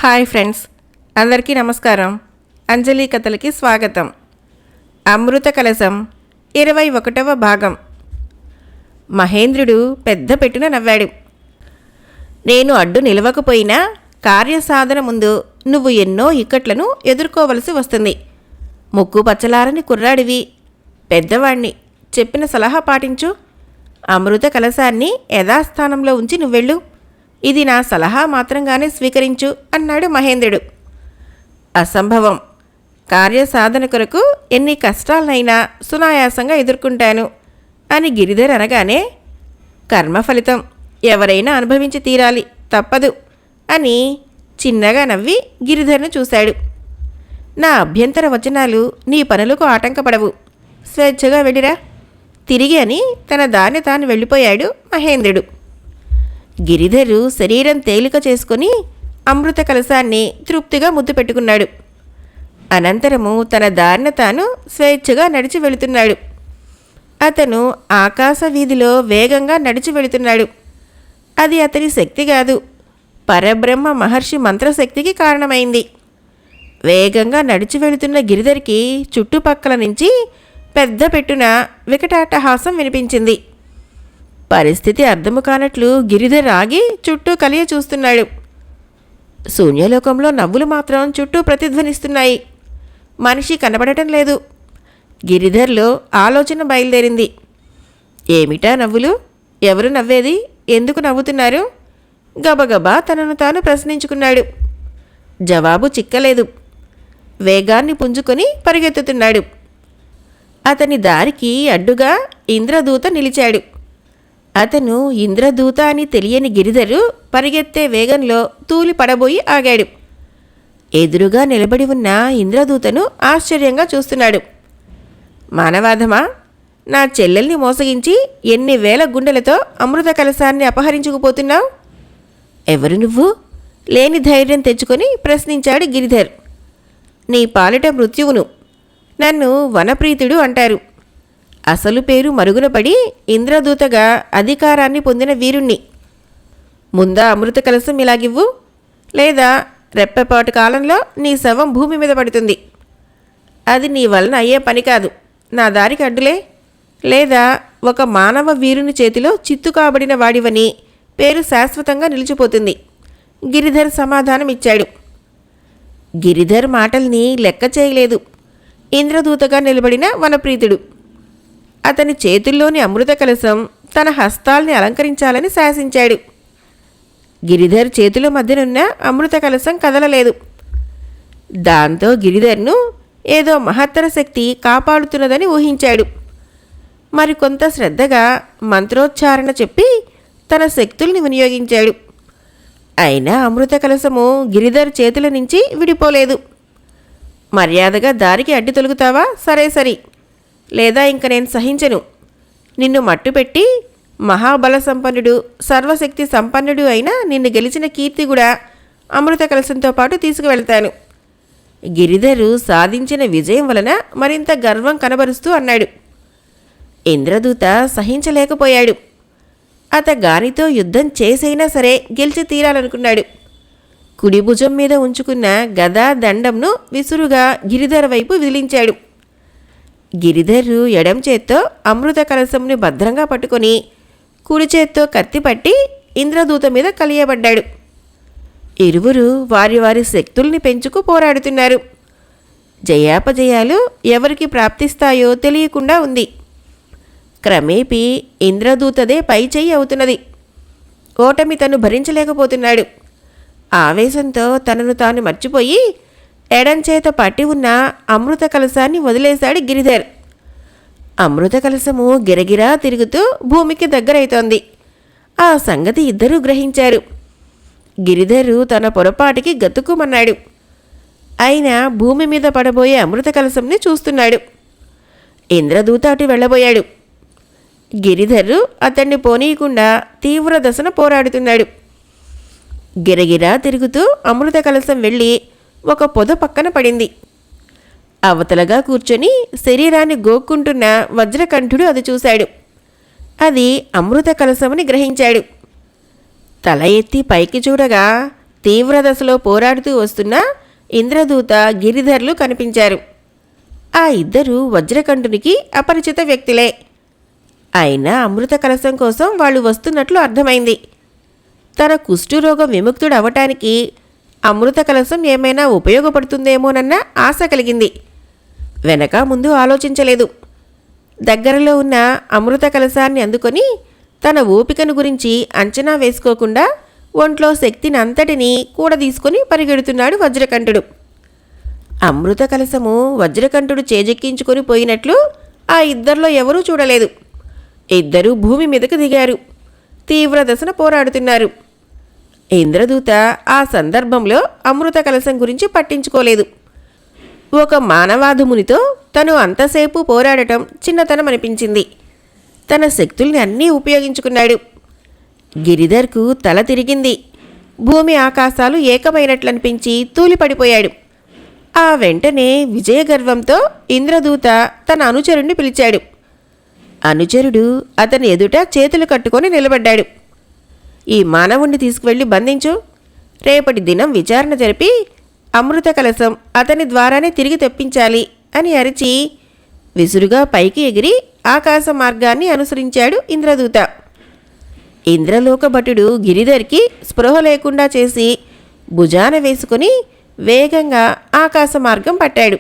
Hi friends, అందరికీ నమస్కారం. అంజలి కథలకి స్వాగతం. అమృత కలశం 21వ భాగం. మహేంద్రుడు పెద్ద పెట్టున నవ్వాడు. నేను అడ్డు నిలవకపోయినా కార్యసాధన ముందు నువ్వు ఎన్నో ఇక్కట్లను ఎదుర్కోవలసి వస్తుంది. ముక్కు పచ్చలారని కుర్రాడివి, పెద్దవాణ్ణి, చెప్పిన సలహా పాటించు. అమృత కలశాన్ని యథాస్థానంలో ఉంచి నువ్వెళ్ళు. ఇది నా సలహా మాత్రంగానే స్వీకరించు అన్నాడు మహేంద్రుడు. అసంభవం. కార్యసాధన కొరకు ఎన్ని కష్టాలనైనా సునాయాసంగా ఎదుర్కొంటాను అని గిరిధర్ అనగానే, కర్మఫలితం ఎవరైనా అనుభవించి తీరాలి, తప్పదు అని చిన్నగా నవ్వి గిరిధర్ను చూశాడు. నా అభ్యంతర వచనాలు నీ పనులకు ఆటంకపడవు, స్వేచ్ఛగా వెళ్ళిరా తిరిగి అని తన దాన్ని తాను వెళ్ళిపోయాడు మహేంద్రుడు. గిరిధరు శరీరం తేలిక చేసుకుని అమృత కలశాన్ని తృప్తిగా ముద్దు పెట్టుకున్నాడు. అనంతరము తన దారిన తాను స్వేచ్ఛగా నడిచి వెళుతున్నాడు. అతను ఆకాశ వీధిలో వేగంగా నడిచి వెళుతున్నాడు. అది అతని శక్తి కాదు, పరబ్రహ్మ మహర్షి మంత్రశక్తికి కారణమైంది. వేగంగా నడిచి వెళుతున్న గిరిధర్కి చుట్టుపక్కల నుంచి పెద్ద పెట్టున వికటాట్టహాసం వినిపించింది. పరిస్థితి అర్థము కానట్లు గిరిధర్ ఆగి చుట్టూ కలియ చూస్తున్నాడు. శూన్యలోకంలో నవ్వులు మాత్రం చుట్టూ ప్రతిధ్వనిస్తున్నాయి. మనిషి కనబడటం లేదు. గిరిధర్లో ఆలోచన బయలుదేరింది. ఏమిటా నవ్వులు? ఎవరు నవ్వేది? ఎందుకు నవ్వుతున్నారు? గబగబా తనను తాను ప్రశ్నించుకున్నాడు. జవాబు చిక్కలేదు. వేగాన్ని పుంజుకొని పరిగెత్తుతున్నాడు. అతని దారికి అడ్డుగా ఇంద్రదూత నిలిచాడు. అతను ఇంద్రదూత అని తెలియని గిరిధరు పరిగెత్తే వేగంలో తూలి పడబోయి ఆగాడు. ఎదురుగా నిలబడి ఉన్న ఇంద్రదూతను ఆశ్చర్యంగా చూస్తున్నాడు. మానవాధమా, నా చెల్లెల్ని మోసగించి ఎన్ని వేల గుండెలతో అమృత కలశాన్ని అపహరించుకుపోతున్నావు? ఎవరు నువ్వు? లేని ధైర్యం తెచ్చుకొని ప్రశ్నించాడు గిరిధర్. నీ పాలిట మృత్యువును. నన్ను వనప్రీతుడు అంటారు. అసలు పేరు మరుగున పడి ఇంద్రదూతగా అధికారాన్ని పొందిన వీరుణ్ణి. ముందా అమృత కలశం ఇలాగివ్వు, లేదా రెప్పపాటు కాలంలో నీ శవం భూమి మీద పడుతుంది. అది నీ వలన అయ్యే పని కాదు. నా దారికి అడ్డులే, లేదా ఒక మానవ వీరుని చేతిలో చిత్తు కాబడిన వాడివని పేరు శాశ్వతంగా నిలిచిపోతుంది. గిరిధర్ సమాధానం ఇచ్చాడు. గిరిధర్ మాటల్ని లెక్క చేయలేదు ఇంద్రదూతగా నిలబడిన వనప్రీతుడు. అతని చేతుల్లోని అమృత కలశం తన హస్తాల్ని అలంకరించాలని శాసించాడు. గిరిధర్ చేతుల మధ్యనున్న అమృత కలశం కదలలేదు. దాంతో గిరిధర్ను ఏదో మహత్తర శక్తి కాపాడుతున్నదని ఊహించాడు. మరికొంత శ్రద్ధగా మంత్రోచ్చారణ చెప్పి తన శక్తుల్ని వినియోగించాడు. అయినా అమృత కలశము గిరిధర్ చేతుల నుంచి విడిపోలేదు. మర్యాదగా దారికి అడ్డు తొలుగుతావా? సరే సరి, లేదా ఇంక నేను సహించను. నిన్ను మట్టుపెట్టి మహాబల సంపన్నుడు, సర్వశక్తి సంపన్నుడు అయినా నిన్ను గెలిచిన కీర్తి కూడా అమృత కలశంతో పాటు తీసుకువెళ్తాను. గిరిధరు సాధించిన విజయం వలన మరింత గర్వం కనబరుస్తూ అన్నాడు. ఇంద్రదూత సహించలేకపోయాడు. అతగానితో యుద్ధం చేసైనా సరే గెలిచి తీరాలనుకున్నాడు. కుడి భుజం మీద ఉంచుకున్న గదా దండంను విసురుగా గిరిధర వైపు విదిలించాడు. గిరిధరు ఎడం చేత్తో అమృత కలశంని భద్రంగా పట్టుకొని కుడి చేత్తో కత్తి పట్టి ఇంద్రదూత మీద కలియబడ్డాడు. ఇరువురు వారి వారి శక్తుల్ని పెంచుకు పోరాడుతున్నారు. జయాపజయాలు ఎవరికి ప్రాప్తిస్తాయో తెలియకుండా ఉంది. క్రమేపీ ఇంద్రదూతదే పై చెయ్యి అవుతున్నది. ఓటమి తను భరించలేకపోతున్నాడు. ఆవేశంతో తనను తాను మర్చిపోయి ఎడంచేత పట్టి ఉన్న అమృత కలశాన్ని వదిలేశాడు గిరిధర్. అమృత కలశము గిరగిరా తిరుగుతూ భూమికి దగ్గరైతోంది. ఆ సంగతి ఇద్దరూ గ్రహించారు. గిరిధరు తన పొరపాటికి గతుక్కుమన్నాడు. అయినా భూమి మీద పడబోయే అమృత కలశంని చూస్తున్నాడు. ఇంద్రదూత అటు వెళ్ళబోయాడు. గిరిధరు అతన్ని పోనీయకుండా తీవ్ర దశన పోరాడుతున్నాడు. గిరగిరా తిరుగుతూ అమృత కలశం వెళ్ళి ఒక పొద పక్కన పడింది. అవతలగా కూర్చొని శరీరాన్ని గోక్కుంటున్న వజ్రకంఠుడు అది చూశాడు. అది అమృత కలశమని గ్రహించాడు. తల ఎత్తి పైకి చూడగా తీవ్రదశలో పోరాడుతూ వస్తున్న ఇంద్రదూత, గిరిధర్లు కనిపించారు. ఆ ఇద్దరు వజ్రకంఠునికి అపరిచిత వ్యక్తులే. అయినా అమృత కలశం కోసం వాళ్ళు వస్తున్నట్లు అర్థమైంది. తన కుష్ఠురోగం విముక్తుడవటానికి అమృత కలశం ఏమైనా ఉపయోగపడుతుందేమోనన్న ఆశ కలిగింది. వెనక ముందు ఆలోచించలేదు. దగ్గరలో ఉన్న అమృత కలశాన్ని అందుకొని తన ఓపికను గురించి అంచనా వేసుకోకుండా ఒంట్లో శక్తిని అంతటినీ కూడదీసుకొని పరిగెడుతున్నాడు వజ్రకంఠుడు. అమృత కలశము వజ్రకంఠుడు చేజెక్కించుకొని పోయినట్లు ఆ ఇద్దరిలో ఎవరూ చూడలేదు. ఇద్దరూ భూమి మీదకు దిగారు. తీవ్రదశన పోరాడుతున్నారు. ఇంద్రదూత ఆ సందర్భంలో అమృత కలశం గురించి పట్టించుకోలేదు. ఒక మానవాధమునితో తను అంతసేపు పోరాడటం చిన్నతనం అనిపించింది. తన శక్తుల్ని అన్నీ ఉపయోగించుకున్నాడు. గిరిధర్కు తల తిరిగింది. భూమి ఆకాశాలు ఏకమైనట్లనిపించి తూలిపడిపోయాడు. ఆ వెంటనే విజయగర్వంతో ఇంద్రదూత తన అనుచరుణ్ణి పిలిచాడు. అనుచరుడు అతని ఎదుట చేతులు కట్టుకొని నిలబడ్డాడు. ఈ మానవుణ్ణి తీసుకువెళ్ళి బంధించు. రేపటి దినం విచారణ జరిపి అమృత కలశం అతని ద్వారానే తిరిగి తెప్పించాలి అని అరిచి విసురుగా పైకి ఎగిరి ఆకాశ మార్గాన్ని అనుసరించాడు ఇంద్రదూత. ఇంద్రలోక భటుడు గిరిధర్కి స్పృహ లేకుండా చేసి భుజాన వేసుకుని వేగంగా ఆకాశ మార్గం పట్టాడు.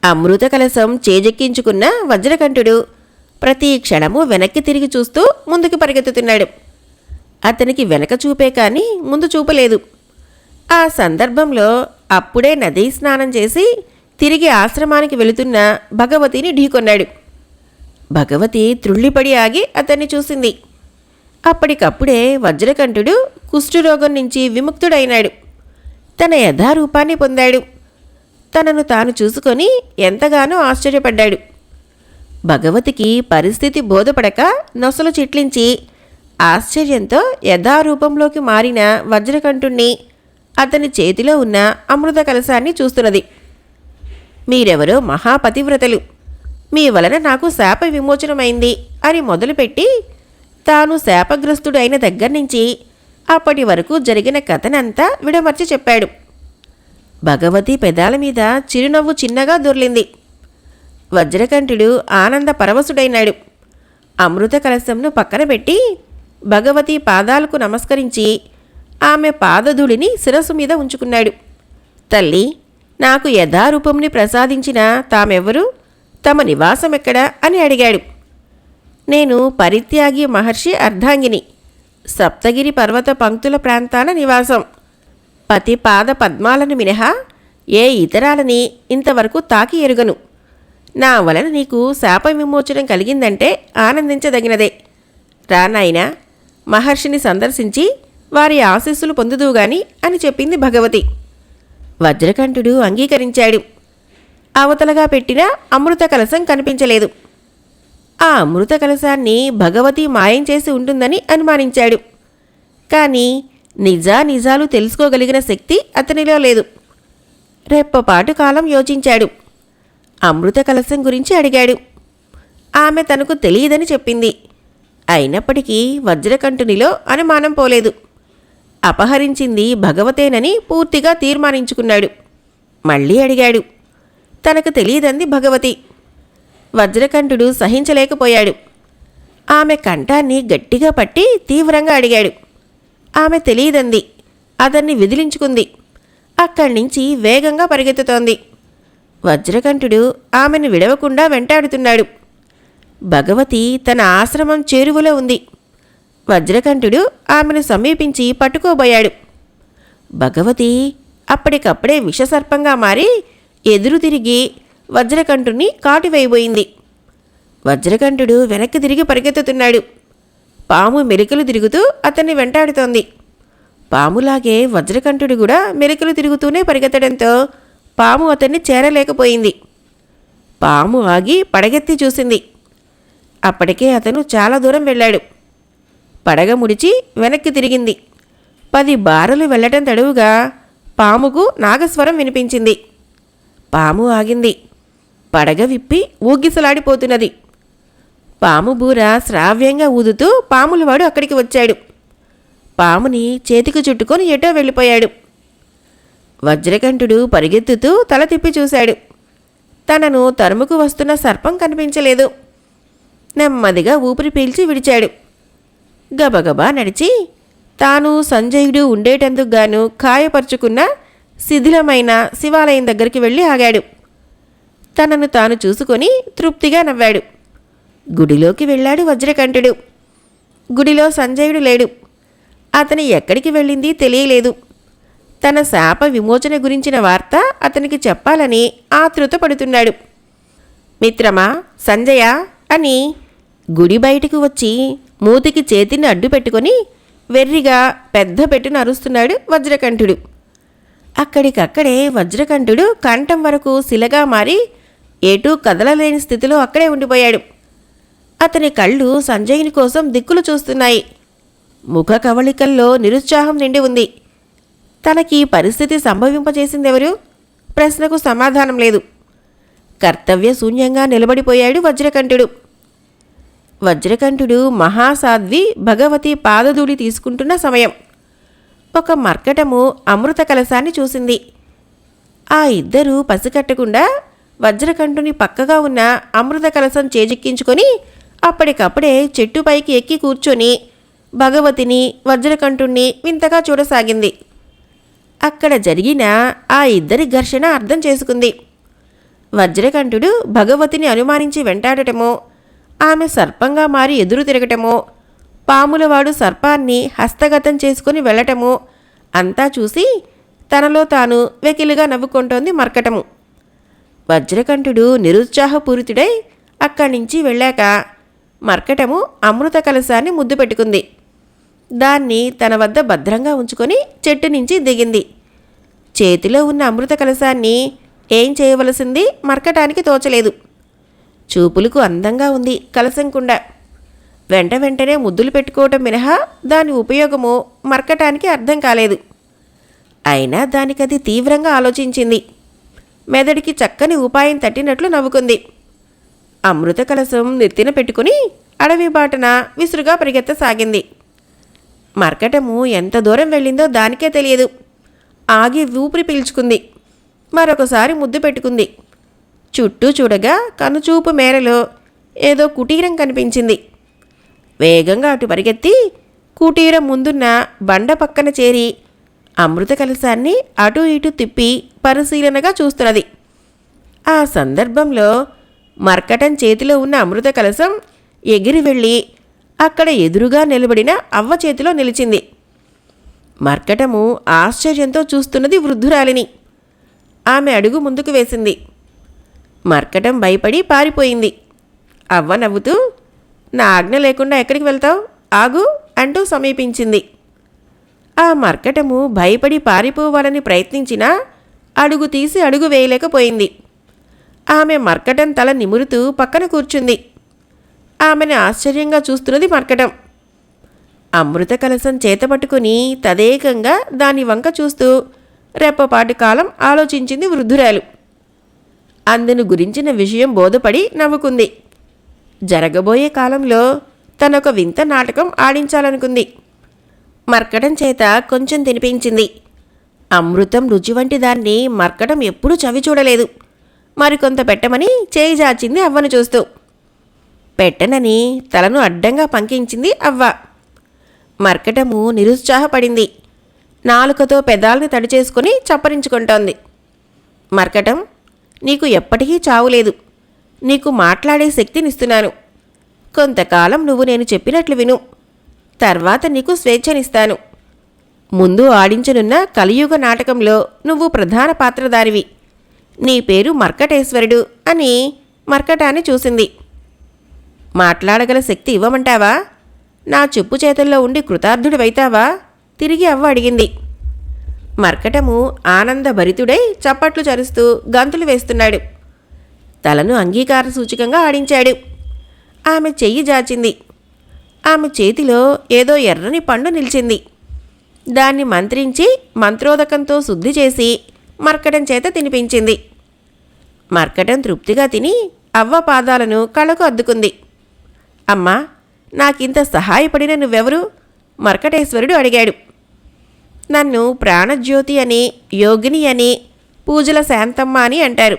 అమృత కలశం చేజెక్కించుకున్న వజ్రకంఠుడు ప్రతి క్షణము వెనక్కి తిరిగి చూస్తూ ముందుకు పరిగెత్తుతున్నాడు. అతనికి వెనక చూపే కానీ ముందు చూపలేదు. ఆ సందర్భంలో అప్పుడే నదీ స్నానం చేసి తిరిగి ఆశ్రమానికి వెళుతున్న భగవతిని ఢీకొన్నాడు. భగవతి త్రుళ్ళిపడి ఆగి అతన్ని చూసింది. అప్పటికప్పుడే వజ్రకంఠుడు కుష్ఠురోగం నుంచి విముక్తుడైనాడు. తన యథారూపాన్ని పొందాడు. తనను తాను చూసుకొని ఎంతగానో ఆశ్చర్యపడ్డాడు. భగవతికి పరిస్థితి బోధపడక నొసలు చిట్లించి ఆశ్చర్యంతో యథారూపంలోకి మారిన వజ్రకంఠుణ్ణి, అతని చేతిలో ఉన్న అమృత కలశాన్ని చూస్తున్నది. మీరెవరో మహాపతివ్రతలు, మీ వలన నాకు శాప విమోచనమైంది అని మొదలుపెట్టి తాను శాపగ్రస్తుడు అయిన దగ్గర్నుంచి అప్పటి వరకు జరిగిన కథనంతా విడమర్చి చెప్పాడు. భగవతి పెదాల మీద చిరునవ్వు చిన్నగా దొర్లింది. వజ్రకంఠుడు ఆనంద పరవశుడైనాడు. అమృత కలశంను పక్కన పెట్టి భగవతి పాదాలకు నమస్కరించి ఆమె పాదధూళిని శిరస్సు మీద ఉంచుకున్నాడు. తల్లి, నాకు యథారూపంని ప్రసాదించిన తామెవ్వరు, తమ నివాసమెక్కడా అని అడిగాడు. నేను పరిత్యాగి మహర్షి అర్ధాంగిని. సప్తగిరి పర్వత పంక్తుల ప్రాంతాన నివాసం. పతి పాద పద్మాలను మినహా ఏ ఇతరాలని ఇంతవరకు తాకి ఎరుగను. నా వలన నీకు శాప విమోచనం కలిగిందంటే ఆనందించదగినదే. రానాయనా, మహర్షిని సందర్శించి వారి ఆశీస్సులు పొందుదువుగాని అని చెప్పింది భగవతి. వజ్రకంఠుడు అంగీకరించాడు. అవతలగా పెట్టిన అమృత కలశం కనిపించలేదు. ఆ అమృత కలశాన్ని భగవతి మాయం చేసి ఉంటుందని అనుమానించాడు. కానీ నిజాలు తెలుసుకోగలిగిన శక్తి అతనిలో లేదు. రెప్పపాటు కాలం యోచించాడు. అమృత కలశం గురించి అడిగాడు. ఆమె తనకు తెలియదని చెప్పింది. అయినప్పటికీ వజ్రకంఠునిలో అనుమానం పోలేదు. అపహరించింది భగవతేనని పూర్తిగా తీర్మానించుకున్నాడు. మళ్ళీ అడిగాడు. తనకు తెలియదంది భగవతి. వజ్రకంఠుడు సహించలేకపోయాడు. ఆమె కంఠాన్ని గట్టిగా పట్టి తీవ్రంగా అడిగాడు. ఆమె తెలియదంది. అతన్ని విదిలించుకుంది. అక్కడి నుంచి వేగంగా పరిగెత్తుతోంది. వజ్రకంఠుడు ఆమెను విడవకుండా వెంటాడుతున్నాడు. భగవతి తన ఆశ్రమం చేరువలో ఉంది. వజ్రకంఠుడు ఆమెను సమీపించి పట్టుకోబోయాడు. భగవతి అప్పటికప్పుడే విషసర్పంగా మారి ఎదురు తిరిగి వజ్రకంఠుణ్ణి కాటువేయబోయింది. వజ్రకంఠుడు వెనక్కి తిరిగి పరిగెత్తుతున్నాడు. పాము మెలికలు తిరుగుతూ అతన్ని వెంటాడుతోంది. పాములాగే వజ్రకంఠుడు కూడా మెలికలు తిరుగుతూనే పరిగెత్తడంతో పాము అతన్ని చేరలేకపోయింది. పాము ఆగి పడగెత్తి చూసింది. అప్పటికే అతను చాలా దూరం వెళ్ళాడు. పడగ ముడిచి వెనక్కి తిరిగింది. 10 బారలు వెళ్ళటం తడువుగా పాముకు నాగస్వరం వినిపించింది. పాము ఆగింది. పడగ విప్పి ఊగిసలాడిపోతున్నది. పాము బూర శ్రావ్యంగా ఊదుతూ పాములవాడు అక్కడికి వచ్చాడు. పాముని చేతికి చుట్టుకొని ఎటో వెళ్ళిపోయాడు. వజ్రకంఠుడు పరిగెత్తుతూ తల తిప్పి చూశాడు. తనను తరుముకు వస్తున్న సర్పం కనిపించలేదు. నెమ్మదిగా ఊపిరి పీల్చి విడిచాడు. గబగబా నడిచి తాను సంజయుడు ఉండేటందుకు గాను ఖాయపరుచుకున్న శిథిలమైన శివాలయం దగ్గరికి వెళ్ళి ఆగాడు. తనను తాను చూసుకొని తృప్తిగా నవ్వాడు. గుడిలోకి వెళ్ళాడు వజ్రకంఠుడు. గుడిలో సంజయుడు లేడు. అతని ఎక్కడికి వెళ్ళింది తెలియలేదు. తన శాప విమోచన గురించిన వార్త అతనికి చెప్పాలని ఆతృతపడుతున్నాడు. మిత్రమా, సంజయ అని గుడి బయటకు వచ్చి మూతికి చేతిని అడ్డు పెట్టుకొని వెర్రిగా పెద్ద పెట్టున అరుస్తున్నాడు వజ్రకంఠుడు. అక్కడికక్కడే వజ్రకంఠుడు కంఠం వరకు శిలగా మారి ఎటూ కదలలేని స్థితిలో అక్కడే ఉండిపోయాడు. అతని కళ్ళు సంజయుని కోసం దిక్కులు చూస్తున్నాయి. ముఖ కవళికల్లో నిరుత్సాహం నిండి ఉంది. తనకి పరిస్థితి సంభవింపచేసిందెవరు? ప్రశ్నకు సమాధానం లేదు. కర్తవ్య శూన్యంగా నిలబడిపోయాడు వజ్రకంఠుడు. వజ్రకంఠుడు మహాసాధ్వి భగవతి పాదధూళి తీసుకుంటున్న సమయం. ఒక మర్కటము అమృత కలశాన్ని చూసింది. ఆ ఇద్దరూ పసికట్టకుండా వజ్రకంఠుని పక్కగా ఉన్న అమృత కలశం చేజిక్కించుకొని అప్పటికప్పుడే చెట్టుపైకి ఎక్కి కూర్చొని భగవతిని వజ్రకంఠుణ్ణి వింతగా చూడసాగింది. అక్కడ జరిగిన ఆ ఇద్దరి ఘర్షణ అర్థం చేసుకుంది. వజ్రకంఠుడు భగవతిని అనుమానించి వెంటాడటమో, ఆమె సర్పంగా మారి ఎదురు తిరగటమో, పాములవాడు సర్పాన్ని హస్తగతం చేసుకుని వెళ్ళటమో అంతా చూసి తనలో తాను వెకిలిగా నవ్వుకుంటోంది మర్కటము. వజ్రకంఠుడు నిరుత్సాహపూరితుడై అక్కడి నుంచి వెళ్ళాక మర్కటము అమృత కలశాన్ని ముద్దు పెట్టుకుంది. దాన్ని తన వద్ద భద్రంగా ఉంచుకొని చెట్టు నుంచి దిగింది. చేతిలో ఉన్న అమృత కలశాన్ని ఏం చేయవలసింది మర్కటానికి తోచలేదు. చూపులకు అందంగా ఉంది కలశం కుండ. వెంటనే ముద్దులు పెట్టుకోవటం మినహా దాని ఉపయోగమో మర్కటానికి అర్థం కాలేదు. అయినా దానికది తీవ్రంగా ఆలోచించింది. మెదడికి చక్కని ఉపాయం తట్టినట్లు నవ్వుకుంది. అమృత కలశం నెత్తిన పెట్టుకుని అడవి బాటన విసురుగా పరిగెత్తసాగింది. మర్కటము ఎంత దూరం వెళ్ళిందో దానికే తెలియదు. ఆగి ఊపిరి పీల్చుకుంది. మరొకసారి ముద్దు పెట్టుకుంది. చుట్టూ చూడగా కనుచూపు మేరలో ఏదో కుటీరం కనిపించింది. వేగంగా అటు పరిగెత్తి కుటీరం ముందున్న బండ పక్కన చేరి అమృత కలశాన్ని అటు ఇటు తిప్పి పరిశీలనగా చూస్తున్నది. ఆ సందర్భంలో మర్కటం చేతిలో ఉన్న అమృత కలశం ఎగిరి వెళ్ళి అక్కడ ఎదురుగా నిలబడిన అవ్వ చేతిలో నిలిచింది. మర్కటము ఆశ్చర్యంతో చూస్తున్నది వృద్ధురాలిని. ఆమె అడుగు ముందుకు వేసింది. మర్కటం భయపడి పారిపోయింది. అవ్వ నవ్వుతూ, నా ఆజ్ఞ లేకుండా ఎక్కడికి వెళ్తావు? ఆగు అంటూ సమీపించింది. ఆ మర్కటము భయపడి పారిపోవాలని ప్రయత్నించినా అడుగు తీసి అడుగు వేయలేకపోయింది. ఆమె మర్కటం తల నిమురుతూ పక్కన కూర్చుంది. ఆమెను ఆశ్చర్యంగా చూస్తున్నది మర్కటం. అమృత కలశం చేతపట్టుకుని తదేకంగా దాని వంక చూస్తూ రెప్పపాటి కాలం ఆలోచించింది వృద్ధురాలు. అందును గురించిన విషయం బోధపడి నవ్వుకుంది. జరగబోయే కాలంలో తనొక వింత నాటకం ఆడించాలనుకుంది. మర్కటం చేత కొంచెం తినిపించింది. అమృతం రుచి వంటి దాన్ని మర్కటం ఎప్పుడూ చవి చూడలేదు. మరికొంత పెట్టమని చేయి జాచింది అవ్వను చూస్తూ. పెట్టనని తలను అడ్డంగా పంకించింది అవ్వ. మర్కటము నిరుత్సాహపడింది. నాలుకతో పెదాల్ని తడిచేసుకుని చప్పరించుకుంటోంది. మర్కటం, నీకు ఎప్పటికీ చావులేదు. నీకు మాట్లాడే శక్తినిస్తున్నాను. కొంతకాలం నువ్వు నేను చెప్పినట్లు విను. తర్వాత నీకు స్వేచ్ఛనిస్తాను. ముందు ఆడించనున్న కలియుగ నాటకంలో నువ్వు ప్రధాన పాత్రధారివి. నీ పేరు మర్కటేశ్వరుడు అని మర్కటాన్ని చూసింది. మాట్లాడగల శక్తి ఇవ్వమంటావా? నా చెప్పు చేతుల్లో ఉండి కృతార్థుడివైతావా? తిరిగి అవ్వ అడిగింది. మర్కటము ఆనందభరితుడై చప్పట్లు చరుస్తూ గంతులు వేస్తున్నాడు. తలను అంగీకార సూచకంగా ఆడించాడు. ఆమె చెయ్యి జాచింది. ఆమె చేతిలో ఏదో ఎర్రని పండు నిలిచింది. దాన్ని మంత్రించి మంత్రోదకంతో శుద్ధి చేసి మర్కటం చేత తినిపించింది. మర్కటం తృప్తిగా తిని అవ్వ పాదాలను కళ్ళకు అద్దుకుంది. అమ్మా, నాకింత సహాయపడిన నువ్వెవరు? మర్కటేశ్వరుడు అడిగాడు. నన్ను ప్రాణజ్యోతి అని, యోగిని అని, పూజల శాంతమ్మ అని అంటారు.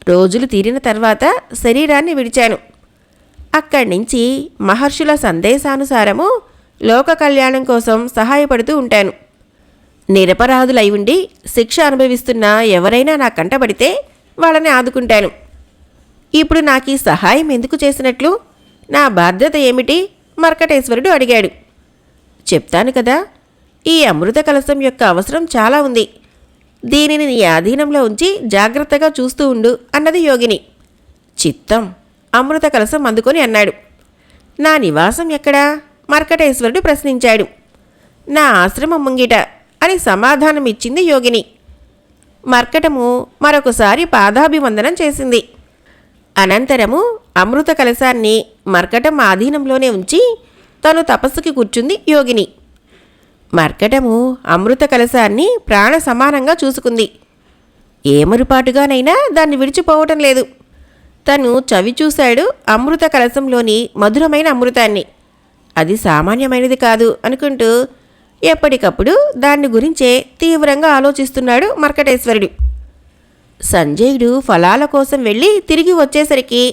రోజులు తీరిన తర్వాత శరీరాన్ని విడిచాను. అక్కడి నుంచి మహర్షుల సందేశానుసారము లోక కళ్యాణం కోసం సహాయపడుతూ ఉంటాను. నిరపరాధులై ఉండి శిక్ష అనుభవిస్తున్న ఎవరైనా నా కంటపడితే వాళ్ళని ఆదుకుంటాను. ఇప్పుడు నాకు ఈ సహాయం ఎందుకు చేసినట్లు? నా బాధ్యత ఏమిటి? మర్కటేశ్వరుడు అడిగాడు. చెప్తాను కదా, ఈ అమృత కలశం యొక్క అవసరం చాలా ఉంది. దీనిని నీ ఆధీనంలో ఉంచి జాగ్రత్తగా చూస్తూ ఉండు అన్నది యోగిని. చిత్తం అమృత కలశం అందుకొని అన్నాడు. నా నివాసం ఎక్కడా? మర్కటేశ్వరుడు ప్రశ్నించాడు. నా ఆశ్రమం ముంగిట అని సమాధానమిచ్చింది యోగిని. మర్కటము మరొకసారి పాదాభివందనం చేసింది. అనంతరము అమృత కలశాన్ని మర్కటం ఆధీనంలోనే ఉంచి తను తపస్సుకి కూర్చుంది యోగిని. మర్కటము అమృత కలశాన్ని ప్రాణ సమానంగా చూసుకుంది. ఏమరుపాటుగానైనా దాన్ని విడిచిపోవటం లేదు. తను చవి చూశాడు అమృత కలశంలోని మధురమైన అమృతాన్ని. అది సామాన్యమైనది కాదు అనుకుంటూ ఎప్పటికప్పుడు దాన్ని గురించే తీవ్రంగా ఆలోచిస్తున్నాడు మర్కటేశ్వరుడు. సంజయుడు ఫలాల కోసం వెళ్ళి తిరిగి వచ్చేసరికి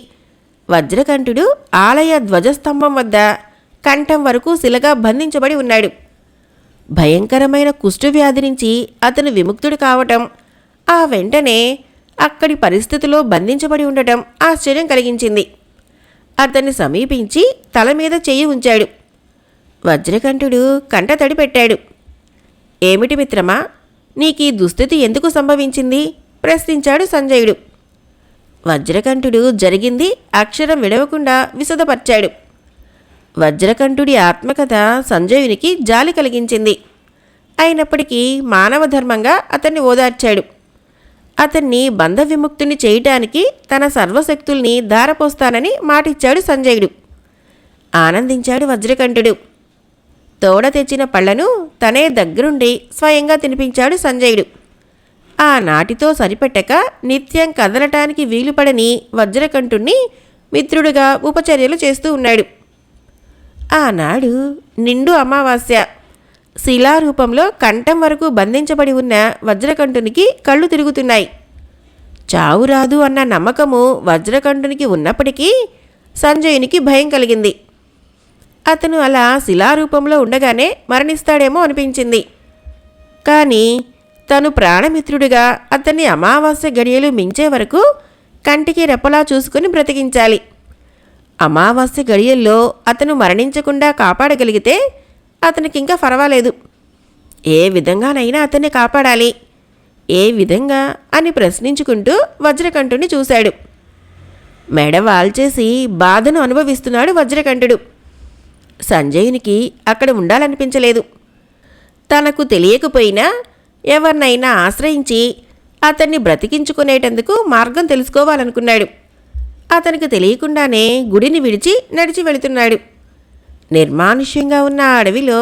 వజ్రకంఠుడు ఆలయ ధ్వజస్తంభం వద్ద కంఠం వరకు శిలగా బంధించబడి ఉన్నాడు. భయంకరమైన కుష్ఠవ్యాధి నుంచి అతను విముక్తుడు కావటం, ఆ వెంటనే అక్కడి పరిస్థితిలో బంధించబడి ఉండటం ఆశ్చర్యం కలిగించింది. అతన్ని సమీపించి తల మీద చెయ్యి ఉంచాడు. వజ్రకంఠుడు కంటతడి పెట్టాడు. ఏమిటి మిత్రమా, నీకీ దుస్థితి ఎందుకు సంభవించింది? ప్రశ్నించాడు సంజయుడు. వజ్రకంఠుడు జరిగింది అక్షరం విడవకుండా విశదపర్చాడు. వజ్రకంఠుడి ఆత్మకథ సంజయునికి జాలి కలిగించింది. అయినప్పటికీ మానవ ధర్మంగా అతన్ని ఓదార్చాడు. అతన్ని బంధ విముక్తుని చేయటానికి తన సర్వశక్తుల్ని ధారపోస్తానని మాటిచ్చాడు సంజయుడు. ఆనందించాడు వజ్రకంఠుడు. తోడ తెచ్చిన పళ్లను తనే దగ్గరుండి స్వయంగా తినిపించాడు సంజయుడు. ఆ నాటితో సరిపెట్టక నిత్యం కదలటానికి వీలుపడని వజ్రకంఠుణ్ణి మిత్రుడుగా ఉపచర్యలు చేస్తూ ఉన్నాడు. ఆనాడు నిండు అమావాస్య. శిలారూపంలో కంఠం వరకు బంధించబడి ఉన్న వజ్రకంఠునికి కళ్ళు తిరుగుతున్నాయి. చావు రాదు అన్న నమ్మకము వజ్రకంఠునికి ఉన్నప్పటికీ సంజయునికి భయం కలిగింది. అతను అలా శిలారూపంలో ఉండగానే మరణిస్తాడేమో అనిపించింది. కానీ తను ప్రాణమిత్రుడిగా అతన్ని అమావాస్య గడియలు మించే వరకు కంటికి రెప్పలా చూసుకుని బ్రతికించాలి. అమావాస్య గడియల్లో అతను మరణించకుండా కాపాడగలిగితే అతనికింకా పర్వాలేదు. ఏ విధంగానైనా అతన్ని కాపాడాలి. ఏ విధంగా అని ప్రశ్నించుకుంటూ వజ్రకంఠుని చూశాడు. మెడ వాల్చేసి బాధను అనుభవిస్తున్నాడు వజ్రకంఠుడు. సంజయునికి అక్కడ ఉండాలనిపించలేదు. తనకు తెలియకపోయినా ఎవరినైనా ఆశ్రయించి అతన్ని బ్రతికించుకునేటందుకు మార్గం తెలుసుకోవాలనుకున్నాడు. అతనికి తెలియకుండానే గుడిని విడిచి నడిచి వెళుతున్నాడు. నిర్మానుష్యంగా ఉన్న ఆ అడవిలో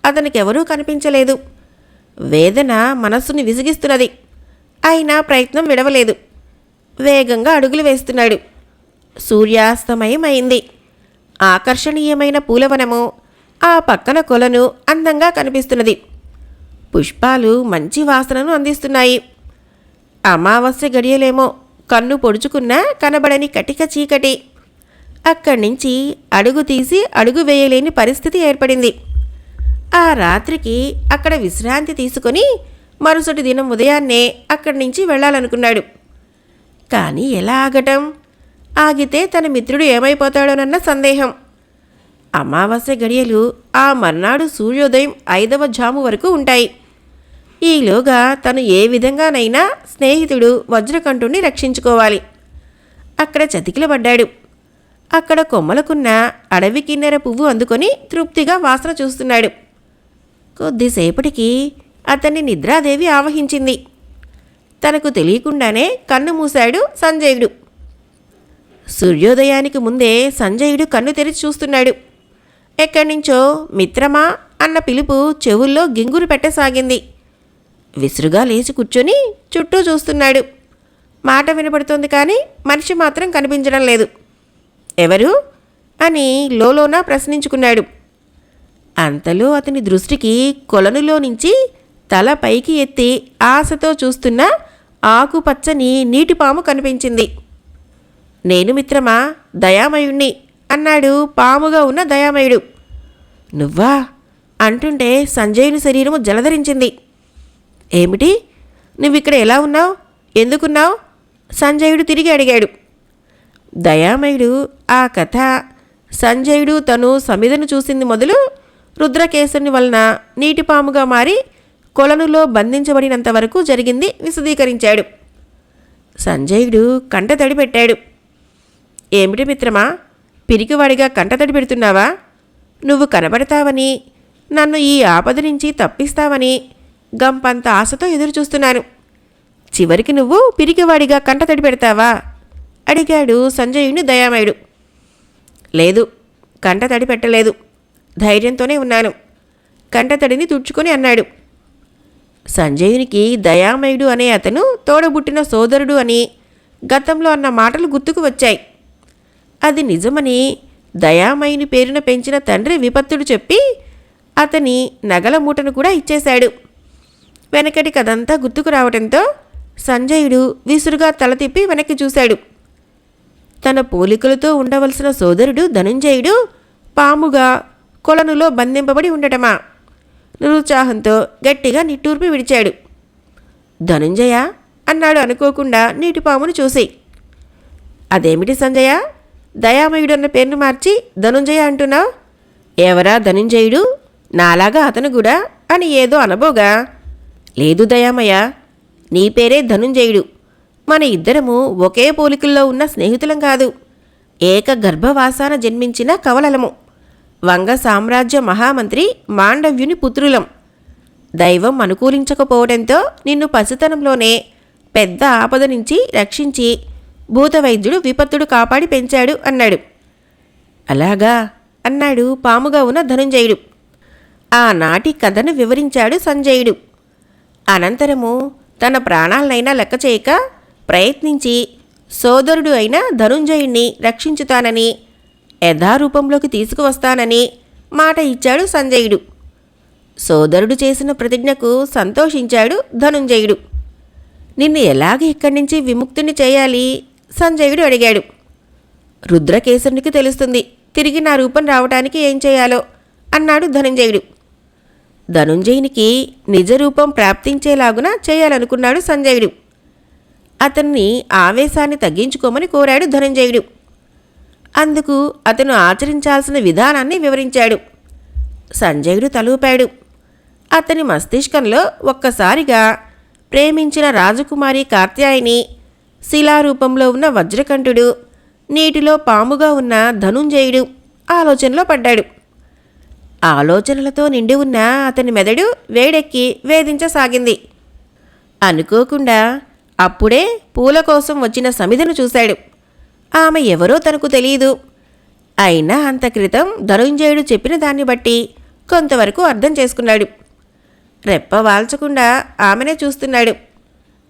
అతనికెవరూ కనిపించలేదు. వేదన మనస్సుని విసిగిస్తున్నది. అయినా ప్రయత్నం విడవలేదు. వేగంగా అడుగులు వేస్తున్నాడు. సూర్యాస్తమయం అయింది. ఆకర్షణీయమైన పూలవనము, ఆ పక్కన కొలను అందంగా కనిపిస్తున్నది. పుష్పాలు మంచి వాసనను అందిస్తున్నాయి. అమావాస్య గడియలేమో కన్ను పొడుచుకున్నా కనబడని కటిక చీకటి. అక్కడి నుంచి అడుగు తీసి అడుగు వేయలేని పరిస్థితి ఏర్పడింది. ఆ రాత్రికి అక్కడ విశ్రాంతి తీసుకొని మరుసటి దినం ఉదయాన్నే అక్కడి నుంచి వెళ్ళాలనుకున్నాడు. కానీ ఎలా ఆగటం? ఆగితే తన మిత్రుడు ఏమైపోతాడోనన్న సందేహం. అమావాస్య గడియలు ఆ మర్నాడు సూర్యోదయం 5వ జాము వరకు ఉంటాయి. ఈలోగా తను ఏ విధంగానైనా స్నేహితుడు వజ్రకంఠుణ్ణి రక్షించుకోవాలి. అక్కడ చతికిలబడ్డాడు. అక్కడ కొమ్మలకున్న అడవి కిన్నెర పువ్వు అందుకొని తృప్తిగా వాసన చూస్తున్నాడు. కొద్దిసేపటికి అతన్ని నిద్రాదేవి ఆవహించింది. తనకు తెలియకుండానే కన్ను మూశాడు సంజయుడు. సూర్యోదయానికి ముందే సంజయుడు కన్ను తెరిచి చూస్తున్నాడు. ఎక్కడి నుంచో మిత్రమా అన్న పిలుపు చెవుల్లో గింగురు పెట్టసాగింది. విసురుగా లేచి కూర్చొని చుట్టూ చూస్తున్నాడు. మాట వినపడుతోంది కానీ మనిషి మాత్రం కనిపించడం లేదు. ఎవరు అని లోలోన ప్రశ్నించుకున్నాడు. అంతలో అతని దృష్టికి కొలనులో నుంచి తల పైకి ఎత్తి ఆశతో చూస్తున్న ఆకుపచ్చని నీటిపాము కనిపించింది. నేను మిత్రమా, దయామయుణ్ణి అన్నాడు పాముగా ఉన్న దయామయుడు. నువ్వా అంటుంటే సంజయుని శరీరము జలధరించింది. ఏమిటి, నువ్విక్కడ ఎలా ఉన్నావు, ఎందుకున్నావు? సంజయుడు తిరిగి అడిగాడు. దయామయుడు ఆ కథ సంజయుడు తను సమిధను చూసింది మొదలు రుద్రకేశుని వలన నీటిపాముగా మారి కొలనులో బంధించబడినంత వరకు జరిగింది విశదీకరించాడు. సంజయుడు కంటతడి పెట్టాడు. ఏమిటి మిత్రమా, పిరికివాడిగా కంటతడి పెడుతున్నావా? నువ్వు కనబడతావని, నన్ను ఈ ఆపద నుంచి తప్పిస్తావని గంపంత ఆశతో ఎదురుచూస్తున్నాను. చివరికి నువ్వు పిరికివాడిగా కంటతడి పెడతావా అడిగాడు సంజయుని దయామయుడు. లేదు, కంటతడి పెట్టలేదు, ధైర్యంతోనే ఉన్నాను, కంటతడిని తుడుచుకొని అన్నాడు. సంజయునికి దయామయుడు అనే అతను తోడబుట్టిన సోదరుడు అని గతంలో అన్న మాటలు గుర్తుకు వచ్చాయి. అది నిజమని దయామయుని పేరున పెంచిన తండ్రి విపత్తుడు చెప్పి అతని నగల మూటను కూడా ఇచ్చేశాడు. వెనకటి కదంతా గుర్తుకు రావడంతో సంజయుడు విసురుగా తల తిప్పి వెనక్కి చూశాడు. తన పోలికలతో ఉండవలసిన సోదరుడు ధనుంజయుడు పాముగా కొలనులో బంధింపబడి ఉండటమా? నిరుత్సాహంతో గట్టిగా నిట్టూర్పి విడిచాడు. ధనుంజయ అన్నాడు అనుకోకుండా నీటిపామును చూసి. అదేమిటి సంజయ, దయామయుడు అన్న పేరును మార్చి ధనుంజయ అంటున్నావు? ఎవరా ధనుంజయుడు? నాలాగా అతను కూడా అని ఏదో అనబోగా. లేదు దయామయ్య, నీ పేరే ధనుంజయుడు. మన ఇద్దరము ఒకే పోలికల్లో ఉన్న స్నేహితులం కాదు, ఏక గర్భవాసాన జన్మించిన కవలలము. వంగ సామ్రాజ్య మహామంత్రి మాండవ్యుని పుత్రులం. దైవం అనుకూలించకపోవడంతో నిన్ను పసితనంలోనే పెద్ద ఆపద నుంచి రక్షించి భూతవైద్యుడు విపత్తుడు కాపాడి పెంచాడు అన్నాడు. అలాగా అన్నాడు పాముగా ఉన్న ధనుంజయుడు. ఆనాటి కథను వివరించాడు సంజయుడు. అనంతరము తన ప్రాణాలనైనా లెక్క చేయక ప్రయత్నించి సోదరుడు అయిన ధనుంజయుణ్ణి రక్షించుతానని, యథారూపంలోకి తీసుకువస్తానని మాట ఇచ్చాడు సంజయుడు. సోదరుడు చేసిన ప్రతిజ్ఞకు సంతోషించాడు ధనుంజయుడు. నిన్ను ఎలాగ ఇక్కడి నుంచి విముక్తిని చేయాలి సంజయుడు అడిగాడు. రుద్రకేశునికి తెలుస్తుంది తిరిగి నా రూపం రావటానికి ఏం చేయాలో అన్నాడు ధనుంజయుడు. ధనుంజయునికి నిజరూపం ప్రాప్తించేలాగున చేయాలనుకున్నాడు సంజయుడు. అతన్ని ఆవేశాన్ని తగ్గించుకోమని కోరాడు ధనుంజయుడు. అందుకు అతను ఆచరించాల్సిన విధానాన్ని వివరించాడు. సంజయుడు తలూపాడు. అతని మస్తిష్కంలో ఒక్కసారిగా ప్రేమించిన రాజకుమారి కాత్యాయని, శిలారూపంలో ఉన్న వజ్రకంఠుడు, నీటిలో పాముగా ఉన్న ధనుంజయుడు ఆలోచనలో పడ్డాడు. ఆలోచనలతో నిండి ఉన్న అతని మెదడు వేడెక్కి వేధించసాగింది. అనుకోకుండా అప్పుడే పూల కోసం వచ్చిన సమిధను చూశాడు. ఆమె ఎవరో తనకు తెలియదు. అయినా అంత క్రితం ధనుంజయుడు చెప్పిన దాన్ని బట్టి కొంతవరకు అర్థం చేసుకున్నాడు. రెప్ప వాల్చకుండా ఆమెనే చూస్తున్నాడు.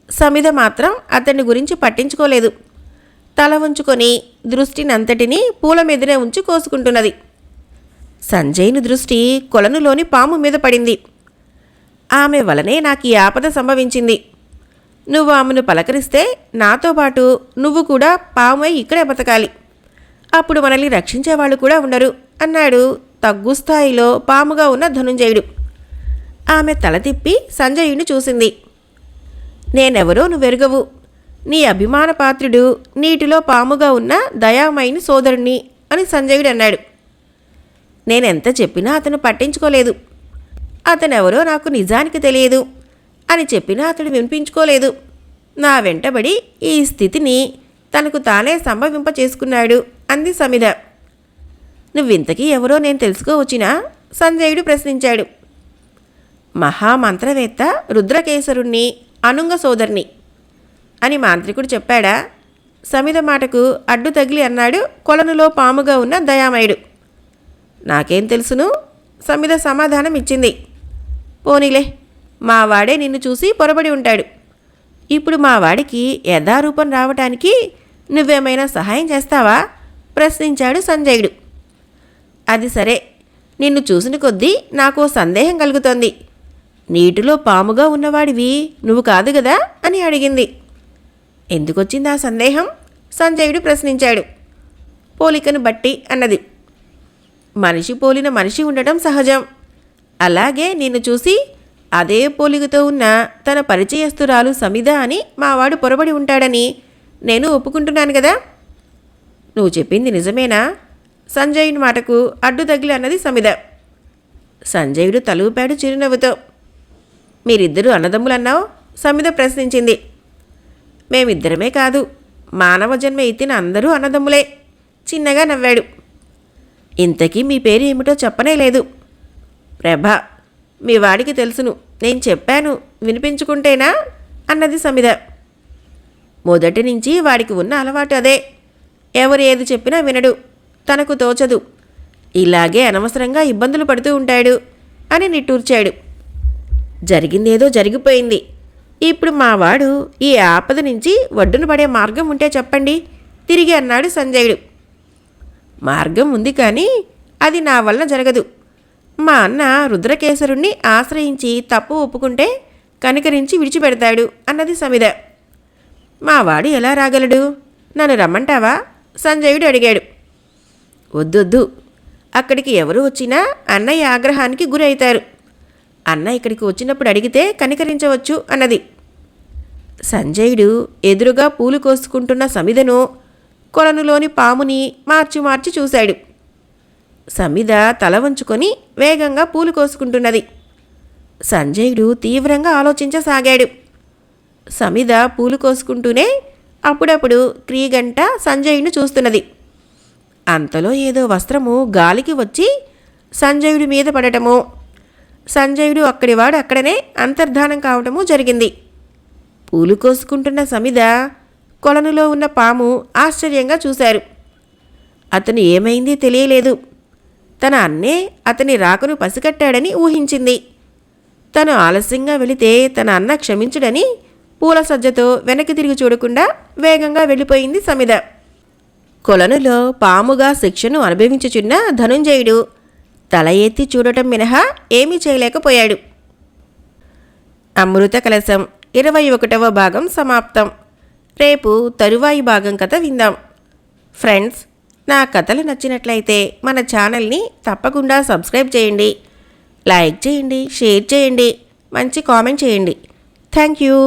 సమిధ మాత్రం అతన్ని గురించి పట్టించుకోలేదు. తల ఉంచుకొని దృష్టినంతటినీ పూల మీదనే ఉంచి కోసుకుంటున్నది. సంజయ్ని దృష్టి కొలనులోని పాము మీద పడింది. ఆమె వలనే నాకు ఈ ఆపద సంభవించింది. నువ్వు ఆమెను పలకరిస్తే నాతో పాటు నువ్వు కూడా పామై ఇక్కడే బతకాలి. అప్పుడు మనల్ని రక్షించేవాళ్ళు కూడా ఉండరు అన్నాడు తగ్గు స్థాయిలో పాముగా ఉన్న ధనుంజయుడు. ఆమె తల తిప్పి సంజయుడిని చూసింది. నేనెవరో నువ్వెరుగవు. నీ అభిమాన పాత్రుడు నీటిలో పాముగా ఉన్న దయామయుని సోదరుణ్ణి అని సంజయుడు అన్నాడు. నేనెంత చెప్పినా అతను పట్టించుకోలేదు. అతనెవరో నాకు నిజానికి తెలియదు అని చెప్పినా అతడు వినిపించుకోలేదు. నా వెంటబడి ఈ స్థితిని తనకు తానే సంభవింప చేసుకున్నాడు అంది సమిధ. నువ్వింతకీ ఎవరో నేను తెలుసుకోవచ్చినా సంజయుడు ప్రశ్నించాడు. మహామంత్రవేత్త రుద్రకేశరుణ్ణి, అనుంగ సోదరిని అని మాంత్రికుడు చెప్పాడా? సమిధ మాటకు అడ్డు తగిలి అన్నాడు కొలనులో పాముగా ఉన్న దయామయుడు. నాకేం తెలుసును? సమిధ సమాధానం ఇచ్చింది. పోనీలే, మావాడే నిన్ను చూసి పొరబడి ఉంటాడు. ఇప్పుడు మావాడికి యథారూపం రావటానికి నువ్వేమైనా సహాయం చేస్తావా ప్రశ్నించాడు సంజయుడు. అది సరే, నిన్ను చూసిన కొద్దీ నాకో సందేహం కలుగుతోంది. నీటిలో పాముగా ఉన్నవాడివి నువ్వు కాదు గదా అని అడిగింది. ఎందుకొచ్చింది ఆ సందేహం? సంజయుడు ప్రశ్నించాడు. పోలికను బట్టి అన్నది. మనిషి పోలిన మనిషి ఉండటం సహజం. అలాగే నిన్ను చూసి అదే పోలికతో ఉన్న తన పరిచయస్తురాలు సమిధ అని మావాడు పొరబడి ఉంటాడని నేను ఒప్పుకుంటున్నాను కదా. నువ్వు చెప్పింది నిజమేనా? సంజయుని మాటకు అడ్డు తగిలి అన్నది సమిధ. సంజయుడు తలూపాడు చిరునవ్వుతో. మీరిద్దరూ అన్నదమ్ములన్నావు? సమిధ ప్రశ్నించింది. మేమిద్దరమే కాదు, మానవ జన్మ ఎత్తిన అందరూ అన్నదమ్ములే. చిన్నగా నవ్వాడు. ఇంతకీ మీ పేరు ఏమిటో చెప్పనే లేదు. ప్రభ. మీ వాడికి తెలుసును, నేను చెప్పాను, వినిపించుకుంటేనా అన్నది సమిధ. మొదటి నుంచి వాడికి ఉన్న అలవాటు అదే. ఎవరు ఏది చెప్పినా వినడు, తనకు తోచదు. ఇలాగే అనవసరంగా ఇబ్బందులు పడుతూ ఉంటాడు అని నిట్టూర్చాడు. జరిగిందేదో జరిగిపోయింది. ఇప్పుడు మావాడు ఈ ఆపద నుంచి ఒడ్డున పడే మార్గం ఉంటే చెప్పండి తిరిగి అన్నాడు సంజయుడు. మార్గం ఉంది, కానీ అది నా వల్ల జరగదు. మా అన్న రుద్రకేశరుణ్ణి ఆశ్రయించి తప్పు ఒప్పుకుంటే కనికరించి విడిచిపెడతాడు అన్నది సమిధ. మావాడు ఎలా రాగలడు? నన్ను రమ్మంటావా? సంజయుడు అడిగాడు. వద్దొద్దు. అక్కడికి ఎవరు వచ్చినా అన్నయ్య ఆగ్రహానికి గురవుతారు. అన్న ఇక్కడికి వచ్చినప్పుడు అడిగితే కనికరించవచ్చు అన్నది. సంజయుడు ఎదురుగా పూలు కోసుకుంటున్న సమిధను, కొలనులోని పాముని మార్చి మార్చి చూశాడు. సమిధ తల వంచుకొని వేగంగా పూలు కోసుకుంటున్నది. సంజయుడు తీవ్రంగా ఆలోచించసాగాడు. సమిధ పూలు కోసుకుంటూనే అప్పుడప్పుడు క్రీగంట సంజయుడిని చూస్తున్నది. అంతలో ఏదో వస్త్రము గాలికి వచ్చి సంజయుడి మీద పడటము, సంజయుడు అక్కడివాడు అక్కడనే అంతర్ధానం కావటము జరిగింది. పూలు కోసుకుంటున్న సమిధ, కొలనులో ఉన్న పాము ఆశ్చర్యంగా చూశారు. అతను ఏమైంది తెలియలేదు. తన అన్నే అతని రాకను పసిగట్టాడని ఊహించింది. తను ఆలస్యంగా వెళితే తన అన్న క్షమించుడని పూల సజ్జతో వెనక్కి తిరిగి చూడకుండా వేగంగా వెళ్ళిపోయింది సమిధ. కొలనులో పాముగా శిక్షను అనుభవించుచున్న ధనుంజయుడు తల ఎత్తి చూడటం మినహా ఏమీ చేయలేకపోయాడు. అమృత కలశం 21వ భాగం సమాప్తం. రేపు తరువాయి భాగం కథ విందాం. ఫ్రెండ్స్, నా కథలు నచ్చినట్లయితే మన ఛానల్ని తప్పకుండా సబ్స్క్రైబ్ చేయండి, లైక్ చేయండి, షేర్ చేయండి, మంచి కామెంట్ చేయండి. Thank you.